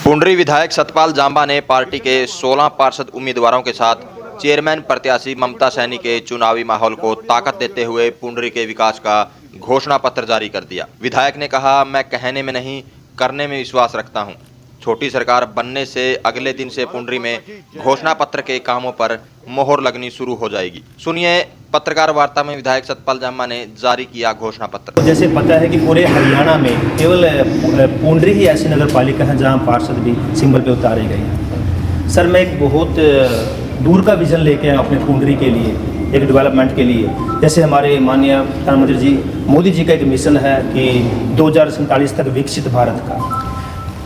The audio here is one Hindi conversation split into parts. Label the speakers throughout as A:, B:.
A: पुंडरी विधायक सतपाल जांबा ने पार्टी के 16 पार्षद उम्मीदवारों के साथ चेयरमैन प्रत्याशी ममता सैनी के चुनावी माहौल को ताकत देते हुए पुंडरी के विकास का घोषणा पत्र जारी कर दिया। विधायक ने कहा, मैं कहने में नहीं करने में विश्वास रखता हूं। छोटी सरकार बनने से अगले दिन से पुंडरी में घोषणा पत्र के कामों पर मोहर लगनी शुरू हो जाएगी। सुनिए पत्रकार वार्ता में विधायक सतपाल जांबा ने जारी किया घोषणा पत्र।
B: जैसे पता है कि पूरे हरियाणा में केवल पुंडरी ही ऐसी नगर पालिका है जहां पार्षद भी सिंबल पे उतारे गए हैं। सर, मैं एक बहुत दूर का विजन लेके आया अपने पुंडरी के लिए, एक डेवलपमेंट के लिए। जैसे हमारे माननीय प्रधानमंत्री जी मोदी जी का एक मिशन है कि 2047 तक विकसित भारत का।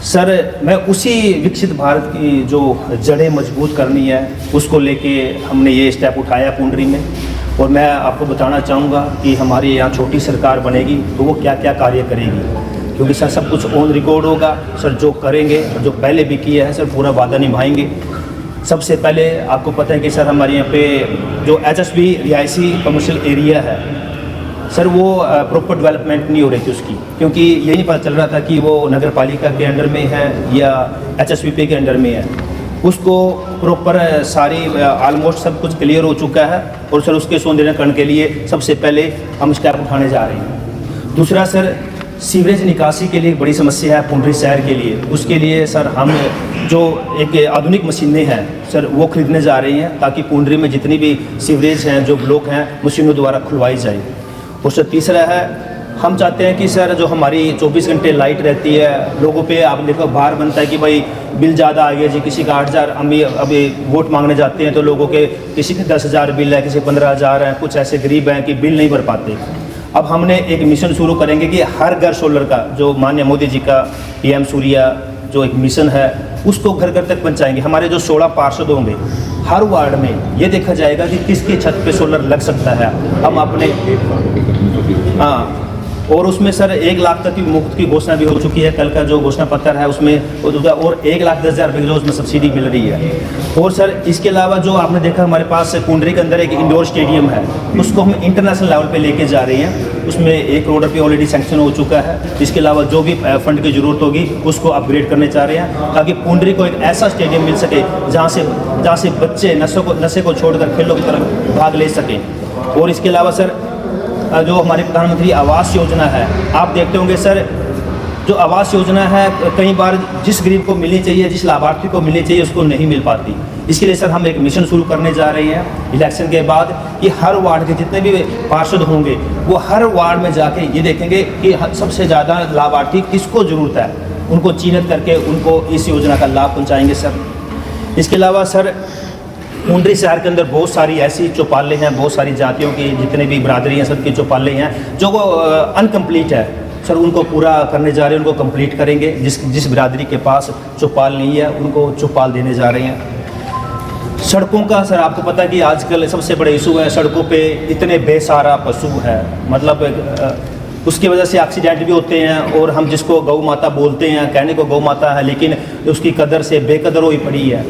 B: सर, मैं उसी विकसित भारत की जो जड़ें मजबूत करनी है उसको लेके हमने ये स्टेप उठाया पुंडरी में। और मैं आपको बताना चाहूँगा कि हमारे यहाँ छोटी सरकार बनेगी तो वो क्या क्या कार्य करेगी, क्योंकि सर सब कुछ ऑन रिकॉर्ड होगा। सर जो करेंगे, जो पहले भी किया है, सर पूरा वादा निभाएंगे। सबसे पहले आपको पता है कि सर हमारे यहाँ पे जो HSB रिहायशी कमर्शियल एरिया है सर, वो प्रॉपर डेवलपमेंट नहीं हो रही थी उसकी, क्योंकि ये नहीं पता चल रहा था कि वो नगर पालिका के अंडर में है या HSBP के अंडर में है। उसको प्रॉपर सारी ऑलमोस्ट सब कुछ क्लियर हो चुका है और सर उसके सौंदर्यीकरण के लिए सबसे पहले हम स्टेप उठाने जा रहे हैं। दूसरा सर, सीवरेज निकासी के लिए बड़ी समस्या है पुंडरी शहर के लिए। उसके लिए सर हम जो एक आधुनिक मशीनें हैं सर वो खरीदने जा रहे हैं, ताकि पुंडरी में जितनी भी सीवरेज हैं, जो ब्लॉक हैं, मशीनों द्वारा खुलवाई जाए। और सर तीसरा है, हम चाहते हैं कि सर जो हमारी 24 घंटे लाइट रहती है, लोगों पे आप देखो भार बनता है कि भाई बिल ज़्यादा आ गया जी, किसी का 8,000, अभी वोट मांगने जाते हैं तो लोगों के किसी के 10,000 बिल है, किसी 15,000 है, कुछ ऐसे गरीब हैं कि बिल नहीं भर पाते। अब हमने एक मिशन शुरू करेंगे कि हर घर सोलर का, जो माननीय मोदी जी का PM सूर्या जो एक मिशन है उसको घर घर तक पहुँचाएंगे। हमारे जो 16 पार्षद होंगे हर वार्ड में ये देखा जाएगा कि किसकी छत पे सोलर लग सकता है। हम अपने और उसमें सर 1 लाख तक की मुफ्त की घोषणा भी हो चुकी है। कल का जो घोषणा पत्र है उसमें और 1,10,000 रुपये रोज में सब्सिडी मिल रही है। और सर इसके अलावा जो आपने देखा हमारे पास पुंडरी के अंदर एक इंडोर स्टेडियम है, उसको हम इंटरनेशनल लेवल पे लेके जा रहे हैं। उसमें 1 करोड़ रुपये ऑलरेडी सैंक्शन हो चुका है। इसके अलावा जो भी फंड की ज़रूरत होगी उसको अपग्रेड करने चाह रहे हैं, ताकि पुंडरी को एक ऐसा स्टेडियम मिल सके जहाँ से बच्चे नशे को छोड़कर खेलों की तरफ भाग ले सकें। और इसके अलावा सर जो हमारी प्रधानमंत्री आवास योजना है, आप देखते होंगे सर, जो आवास योजना है कई बार जिस गरीब को मिलनी चाहिए, जिस लाभार्थी को मिलनी चाहिए, उसको नहीं मिल पाती। इसके लिए सर हम एक मिशन शुरू करने जा रहे हैं इलेक्शन के बाद, कि हर वार्ड के जितने भी पार्षद होंगे वो हर वार्ड में जाके ये देखेंगे कि सबसे ज़्यादा लाभार्थी किसको ज़रूरत है, उनको चिन्हित करके उनको इस योजना का लाभ पहुँचाएँगे सर। इसके अलावा सर पुंडरी शहर के अंदर बहुत सारी ऐसी चौपालें हैं, बहुत सारी जातियों की जितने भी बरादरी हैं सबकी चौपालें हैं जो अनकम्प्लीट है सर, उनको पूरा करने जा रहे हैं, उनको कंप्लीट करेंगे। जिस बिरादरी के पास चौपाल नहीं है उनको चौपाल देने जा रहे हैं। सड़कों का सर आपको पता है कि आजकल सबसे बड़ा इशू है, सड़कों पे इतने बेसहारा पशु है, मतलब उसकी वजह से एक्सीडेंट भी होते हैं। और हम जिसको गौ माता बोलते हैं, कहने को गौ माता है, लेकिन उसकी कदर से बेकदर हुई पड़ी है।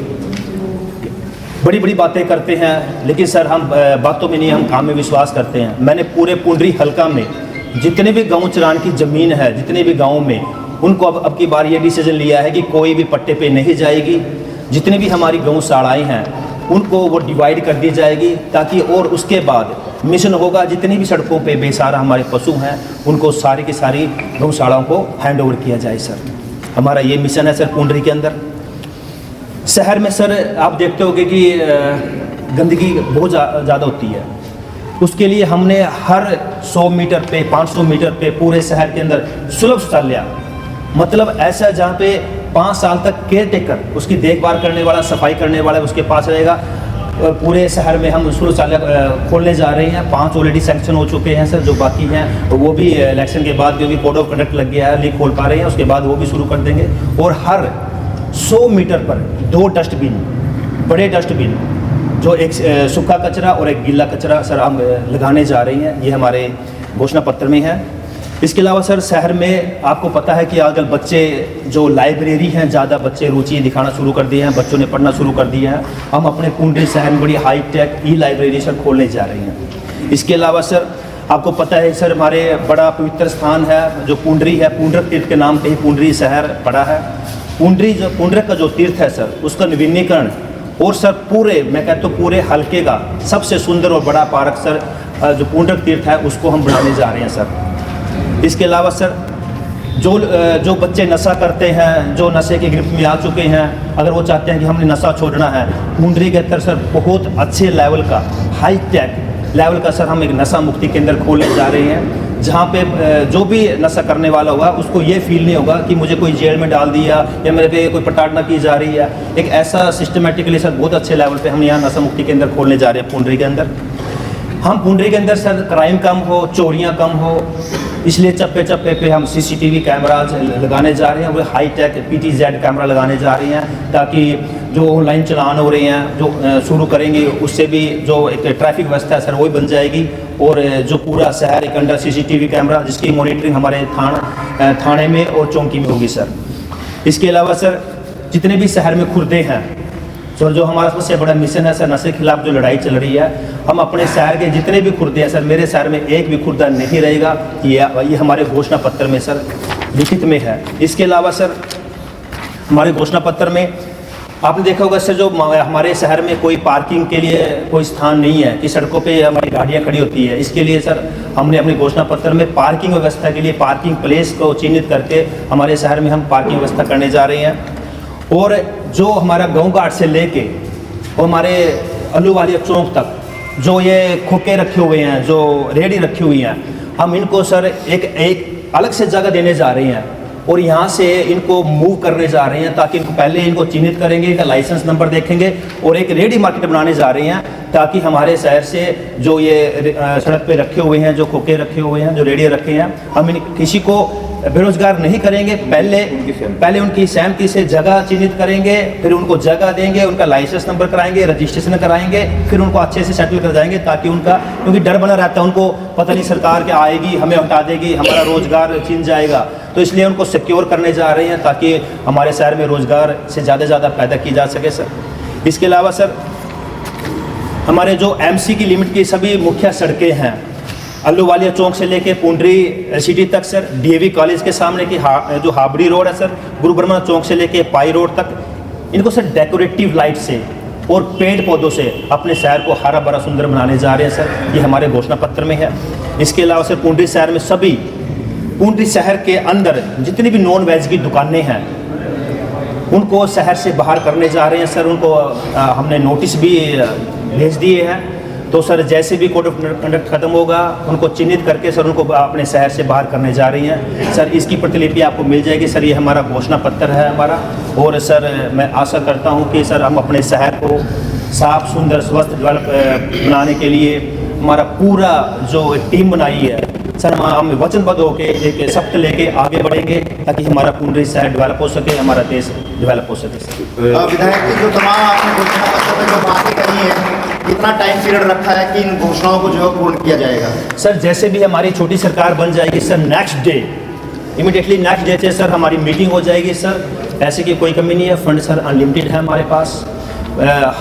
B: बड़ी बड़ी बातें करते हैं, लेकिन सर हम बातों में नहीं, हम काम में विश्वास करते हैं। मैंने पूरे पुंडरी हल्का में जितने भी गांव चरान की ज़मीन है, जितने भी गाँव में, उनको अब की बार ये डिसीजन लिया है कि कोई भी पट्टे पे नहीं जाएगी। जितनी भी हमारी गौशालाएँ हैं उनको वो डिवाइड कर दी जाएगी, ताकि और उसके बाद मिशन होगा जितनी भी सड़कों पे बेसहारा हमारे पशु हैं उनको सारी की सारी गौशालाओं को हैंड ओवर किया जाए सर। हमारा ये मिशन है सर पुंडरी के अंदर। शहर में सर आप देखते होंगे कि गंदगी बहुत ज़्यादा होती है। उसके लिए हमने हर 100 मीटर पे, 500 मीटर पे पूरे शहर के अंदर सुलभ शौचालय, मतलब ऐसा जहाँ पे 5 साल तक केयर टेकर, उसकी देखभाल करने वाला, सफाई करने वाला उसके पास रहेगा। पूरे शहर में हम सुलभ शौचालय खोलने जा रहे हैं। 5 ऑलरेडी सैंक्शन हो चुके हैं सर, जो बाकी हैं तो वो भी इलेक्शन के बाद, क्योंकि कोड ऑफ कंडक्ट लग गया है, नहीं खोल पा रहे हैं, उसके बाद वो भी शुरू कर देंगे। और हर 100 मीटर पर 2 डस्टबिन, बड़े डस्टबिन, जो एक सूखा कचरा और एक गीला कचरा सर हम लगाने जा रहे हैं। ये हमारे घोषणा पत्र में है। इसके अलावा सर शहर में आपको पता है कि आजकल बच्चे जो लाइब्रेरी हैं, ज़्यादा बच्चे रुचि दिखाना शुरू कर दिए हैं, बच्चों ने पढ़ना शुरू कर दिया है। हम अपने पुंडरी शहर में बड़ी हाईटेक लाइब्रेरी सर खोलने जा रहे हैं। इसके अलावा सर आपको पता है सर हमारे बड़ा पवित्र स्थान है जो पुंडरी है, पुंडर तीर्थ के नाम पे ही पुंडरी शहर पड़ा है। पुंडरक का जो तीर्थ है सर, उसका नवीनीकरण और सर पूरे, मैं कहता हूँ पूरे हल्के का सबसे सुंदर और बड़ा पार्क सर जो पुंडरक तीर्थ है उसको हम बनाने जा रहे हैं सर। इसके अलावा सर जो बच्चे नशा करते हैं, जो नशे की गिरफ्त में आ चुके हैं, अगर वो चाहते हैं कि हमने नशा छोड़ना है, पुंडरी के अंदर सर बहुत अच्छे लेवल का, हाई टेक लेवल का सर हम एक नशा मुक्ति केंद्र खोलने जा रहे हैं, जहाँ पे जो भी नशा करने वाला होगा उसको ये फील नहीं होगा कि मुझे कोई जेल में डाल दिया या मेरे पे कोई प्रताड़ना की जा रही है। एक ऐसा सिस्टमेटिकली सर बहुत अच्छे लेवल पे हम यहाँ नशा मुक्ति केंद्र खोलने जा रहे हैं पुंडरी के अंदर। हम पुंडरी के अंदर सर क्राइम कम हो, चोरियाँ कम हो, इसलिए चप्पे चप्पे पे हम सीसीटीवी कैमराज लगाने जा रहे हैं, वो हाई टेक PTZ कैमरा लगाने जा रहे हैं, ताकि जो ऑनलाइन चलान हो रहे हैं जो शुरू करेंगे उससे भी जो एक ट्रैफिक व्यवस्था है सर वही बन जाएगी, और जो पूरा शहर एक अंडर CCTV कैमरा जिसकी मॉनिटरिंग हमारे थाने में और चौकी में होगी सर। इसके अलावा सर जितने भी शहर में खुर्दे हैं सर, जो हमारा सबसे बड़ा मिशन है सर, नशे के खिलाफ जो लड़ाई चल रही है, हम अपने शहर के जितने भी खुर्दे हैं सर, मेरे शहर में एक भी खुर्दा नहीं रहेगा, ये हमारे घोषणा पत्र में सर लिखित में है। इसके अलावा सर हमारे घोषणा पत्र में आपने देखा होगा सर, जो हमारे शहर में कोई पार्किंग के लिए कोई स्थान नहीं है कि सड़कों पे हमारी गाड़ियाँ खड़ी होती है, इसके लिए सर हमने अपने घोषणा पत्र में पार्किंग व्यवस्था के लिए पार्किंग प्लेस को चिन्हित करके हमारे शहर में हम पार्किंग व्यवस्था करने जा रहे हैं। और जो हमारा गाँव घाट से लेके और हमारे अल्लूवालिया चौक तक जो ये खोखे रखे हुए हैं, जो रेहड़ी रखी हुई हैं, हम इनको सर एक अलग से जगह देने जा रहे हैं और यहाँ से इनको मूव करने जा रहे हैं, ताकि इनको पहले इनको चिन्हित करेंगे, इनका लाइसेंस नंबर देखेंगे और एक रेडी मार्केट बनाने जा रहे हैं, ताकि हमारे शहर से जो ये सड़क पे रखे हुए हैं, जो खोखे रखे हुए हैं, जो रेडियो रखे हैं, हम इन किसी को बेरोजगार नहीं करेंगे, पहले उनकी सहमति से जगह चिन्हित करेंगे, फिर उनको जगह देंगे, उनका लाइसेंस नंबर कराएंगे, रजिस्ट्रेशन कराएंगे, फिर उनको अच्छे से सेटल कर जाएंगे, ताकि उनका, क्योंकि डर बना रहता है उनको, पता नहीं सरकार क्या आएगी, हमें हटा देगी, हमारा रोजगार छिन जाएगा, तो इसलिए उनको सिक्योर करने जा रहे हैं ताकि हमारे शहर में रोजगार से ज़्यादा पैदा की जा सके सर। इसके अलावा सर हमारे जो MC की लिमिट की सभी मुख्य सड़कें हैं, अल्लूवालिया चौक से लेके पुंडरी सिटी तक सर, DAV कॉलेज के सामने की जो हाबड़ी रोड है सर, गुरु ब्रह्मा चौक से लेके पाई रोड तक, इनको सर डेकोरेटिव लाइट से और पेड़ पौधों से अपने शहर को हरा भरा सुंदर बनाने जा रहे हैं सर, ये हमारे घोषणा पत्र में है। इसके अलावा सर पुंडरी शहर में सभी, पुंडरी शहर के अंदर जितनी भी नॉन वेज की दुकानें हैं उनको शहर से बाहर करने जा रहे हैं सर, उनको हमने नोटिस भी भेज दिए हैं, तो सर जैसे भी कोड ऑफ कंडक्ट खत्म होगा उनको चिन्हित करके सर उनको अपने शहर से बाहर करने जा रही हैं सर। इसकी प्रतिलिपि आपको मिल जाएगी सर, ये हमारा घोषणा पत्र है हमारा, और सर मैं आशा करता हूँ कि सर हम अपने शहर को साफ सुंदर स्वस्थ बनाने के लिए हमारा पूरा जो टीम बनाई है सर, हम वचनबद्ध होकर एक शब्द लेके आगे बढ़ेंगे ताकि हमारा पुंडरी शहर डेवलप हो सके, हमारा देश डेवलप हो सके।
C: विधायक जी, जो तमाम आपने घोषणा पत्र में जो बातें कही है, कितना टाइम पीरियड रखा है कि इन घोषणाओं को जो है पूर्ण किया जाएगा?
B: सर जैसे भी हमारी छोटी सरकार बन जाएगी sir, next day immediately next day से सर हमारी मीटिंग हो जाएगी सर, पैसे की कोई कमी नहीं है, फंड सर अनलिमिटेड है हमारे पास।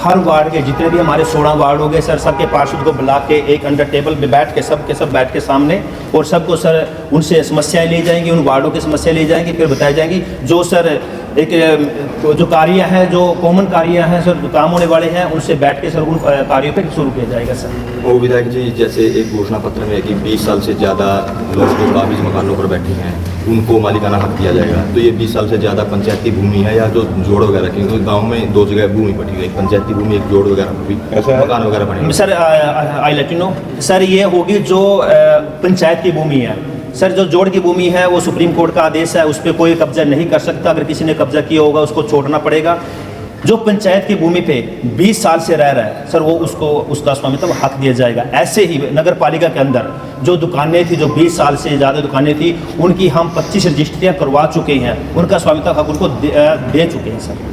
B: हर वार्ड के जितने भी हमारे 16 वार्ड हो गए सर, सबके पार्षद को बुला के एक अंडर टेबल पे बैठ के सब बैठ के सामने, और सबको सर उनसे समस्याएं ली जाएंगी, उन वार्डों की समस्या ली जाएंगी, फिर बताई जाएंगी जो सर एक जो कार्य है, जो कॉमन कार्य हैं सर, जो काम होने वाले हैं, उनसे बैठ के सर उन कार्यों पे शुरू किया जाएगा सर।
D: वो विधायक जी, जैसे एक घोषणा पत्र में है कि 20 साल से ज़्यादा लोग जो काबिज मकानों पर बैठे हैं उनको मालिकाना हक दिया जाएगा, तो ये 20 साल से ज़्यादा पंचायती भूमि है या जो जोड़ वगैरह की, क्योंकि गाँव में 2 जगह भूमि पड़ी हुई है, एक पंचायती भूमि, एक जोड़ वगैरह मकान वगैरह बने।
B: Sir I let you know sir, ये होगी जो पंचायत की भूमि है सर, जो जोड़ की भूमि है वो सुप्रीम कोर्ट का आदेश है, उस पर कोई कब्जा नहीं कर सकता, अगर किसी ने कब्जा किया होगा उसको छोड़ना पड़ेगा। जो पंचायत की भूमि पे 20 साल से रह रहा है सर, वो उसको उसका स्वामित्व हक दिया जाएगा। ऐसे ही नगर पालिका के अंदर जो दुकानें थी, जो 20 साल से ज़्यादा दुकानें थी, उनकी हम 25 रजिस्ट्रियाँ करवा चुके हैं, उनका स्वामित्व हक उनको दे चुके हैं सर।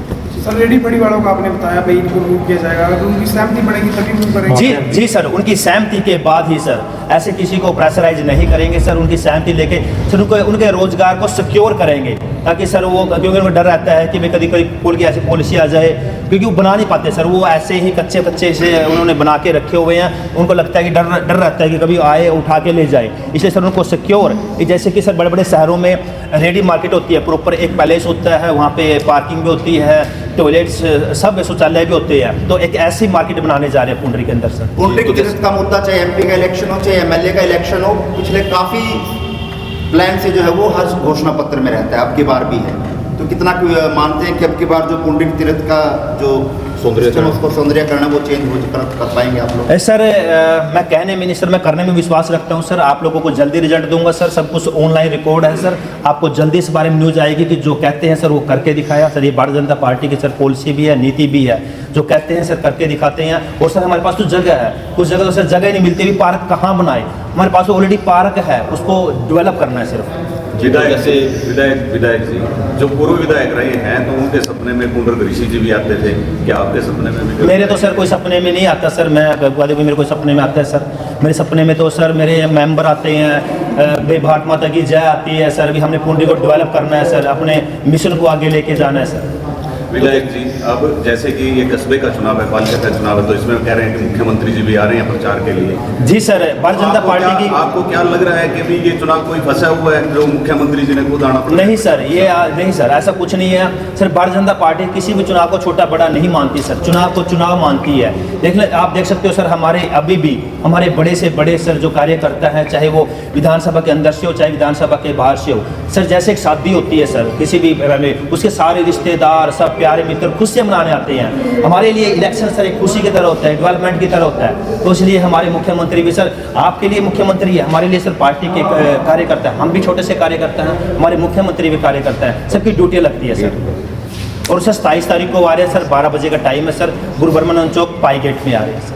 E: रेडी फड़ी वालों को आपने बताया भाई इनको मूव किया जाएगा, अगर उनकी सहमति बढ़ेगी तभी मूव करेंगे?
B: जी सर, उनकी सहमति के बाद ही सर ऐसे किसी को प्रेशराइज नहीं करेंगे सर, उनकी सहमति लेके सर उनके रोजगार को सिक्योर करेंगे, ताकि सर वो, क्योंकि उनको डर रहता है कि भाई कभी कोई पुल की ऐसी पॉलिसी आ जाए, क्योंकि वो बना नहीं पाते सर, वो ऐसे ही कच्चे से उन्होंने बना के रखे हुए हैं, उनको लगता है कि डर रहता है कि कभी आए उठा के ले जाए, इसलिए सर उनको सिक्योर, जैसे कि सर बड़े बड़े शहरों में रेडी मार्केट होती है, प्रॉपर एक पैलेस होता है, वहाँ पे पार्किंग भी होती है, टॉयलेट्स, सब शौचालय भी होते हैं, तो एक ऐसी मार्केट बनाने जा रहे हैं पुंडरी के अंदर सर।
C: पुंडरी तीर्थ का मुद्दा, चाहे एमपी का इलेक्शन हो चाहे एमएलए का इलेक्शन हो, पिछले काफ़ी प्लान से जो है वो हर घोषणा पत्र में रहता है, अब की बार भी है, तो कितना मानते हैं कि अब की बार जो पुंडरी तीर्थ का जो उसको सौंदर्यकरण है वो चेंज कर पाएंगे आप लोग?
B: सर मैं कहने में नहीं सर, मैं करने में विश्वास रखता हूँ सर, आप लोगों को जल्दी रिजल्ट दूंगा सर, सब कुछ ऑनलाइन रिकॉर्ड है सर, आपको जल्दी इस बारे में न्यूज़ आएगी कि जो कहते हैं सर वो करके दिखाया सर, ये भारतीय जनता पार्टी की सर पॉलिसी भी है, नीति भी है, जो कहते हैं सर करके दिखाते हैं। और सर हमारे पास तो जगह है, कुछ जगह तो सर जगह ही नहीं मिलती, भी पार्क कहाँ बनाए, हमारे पास ऑलरेडी पार्क है, उसको डेवलप करना है सिर्फ।
E: विधायक जी जो पूर्व विधायक रहे हैं, तो उनके सपने में पुंडरीक ऋषि जी भी आते थे, क्या आपके सपने में भी?
B: मेरे तो सर कोई सपने में नहीं आता सर, मैं बता दूँ मेरे कोई सपने में आता है सर, मेरे सपने में तो सर मेरे मेंबर आते हैं, भारत माता की जय आती है सर, अभी हमने पुंडरी को डेवलप करना है सर, अपने मिशन को आगे लेके जाना है सर।
E: विधायक जी अब जैसे कि ये कस्बे का चुनाव है, पालिका का चुनाव है, तो इसमें कह रहे हैं कि मुख्यमंत्री जी भी आ रहे हैं प्रचार के लिए।
B: जी सर, भारतीय जनता पार्टी की
E: आपको क्या लग रहा है कि भी ये चुनाव कोई फंसा हुआ है जो मुख्यमंत्री जी ने खुद आना पड़ा?
B: नहीं सर, ये नहीं सर, ऐसा कुछ नहीं है सर, भारतीय जनता पार्टी किसी भी चुनाव को छोटा बड़ा नहीं मानती सर, चुनाव को चुनाव मानती है। आप देख सकते हो सर, हमारे अभी भी हमारे बड़े से बड़े सर जो कार्यकर्ता हैं, चाहे वो विधानसभा के अंदर से हो चाहे विधानसभा के बाहर से हो सर, जैसे एक शादी होती है सर किसी भी में, उसके सारे रिश्तेदार सब प्यारे मित्र खुद से मनाने आते हैं। हमारे लिए इलेक्शन सर एक खुशी की तरह होता है, डेवलपमेंट की तरह होता है, तो इसलिए हमारे मुख्यमंत्री भी सर, आपके लिए मुख्यमंत्री है, हमारे लिए सर पार्टी के कार्यकर्ता हैं, हम भी छोटे से कार्यकर्ता हैं, हमारे मुख्यमंत्री भी कार्यकर्ता हैं, सबकी ड्यूटी लगती है सर। और सर 27 तारीख को आ रहे हैं सर, 12 बजे का टाइम है सर, गुरु बर्मन चौक पाई गेट में आ रहे हैं सर।